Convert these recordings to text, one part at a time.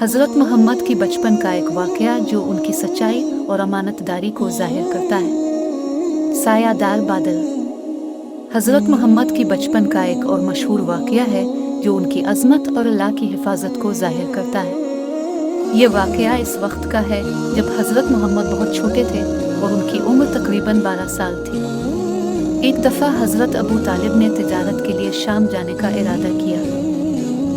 हज़रत मोहम्मद की बचपन का एक वाक़या जो उनकी सच्चाई और अमानतदारी को ज़ाहिर करता है। सायादार बादल। हज़रत मोहम्मद की बचपन का एक और मशहूर वाक़या है जो उनकी अज़मत और अल्लाह की हिफाजत को ज़ाहिर करता है। ये वाक़या इस वक्त का है जब हज़रत मोहम्मद बहुत छोटे थे और उनकी उम्र तकरीबन 12 साल थी। एक दफ़ा हज़रत अबू तालिब ने तिजारत के लिए शाम जाने का इरादा किया।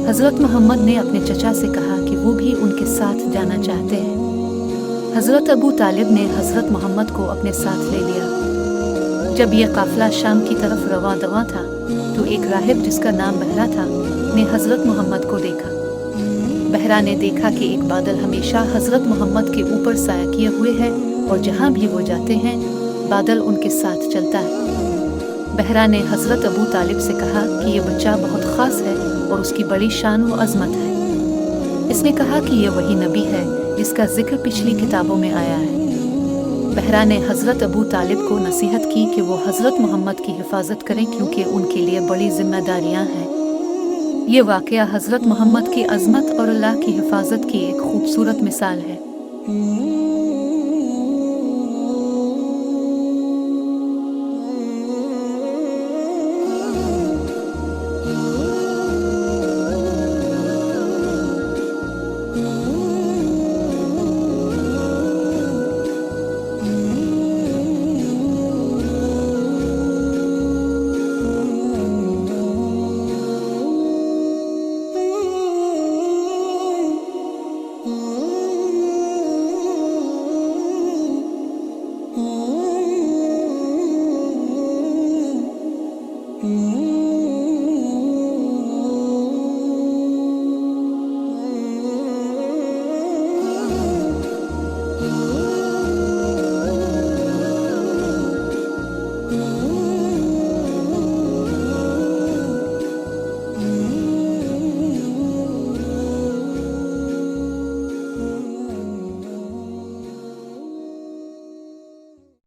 हज़रत मोहम्मद ने अपने चचा से कहा कि वो भी उनके साथ जाना चाहते हैं। हज़रत अबू तालिब ने हज़रत मोहम्मद को अपने साथ ले लिया। जब यह काफ़िला शाम की तरफ रवा दवा था तो एक राहिब जिसका नाम बहरा था ने हज़रत मोहम्मद को देखा। बहरा ने देखा कि एक बादल हमेशा हज़रत मोहम्मद के ऊपर साया किए हुए है और जहाँ भी वो जाते हैं बादल उनके साथ चलता है। बहरा ने हज़रत अबू तालिब से कहा कि ये बच्चा बहुत ख़ास है और उसकी बड़ी शान व अज़मत है। इसने कहा कि ये वही नबी है जिसका जिक्र पिछली किताबों में आया है। बहरा ने हज़रत अबू तालिब को नसीहत की कि वो हज़रत मोहम्मद की हिफाजत करें क्योंकि उनके लिए बड़ी जिम्मेदारियां हैं। ये वाक़या हज़रत मोहम्मद की अज़मत और अल्लाह की हिफाजत की एक खूबसूरत मिसाल है।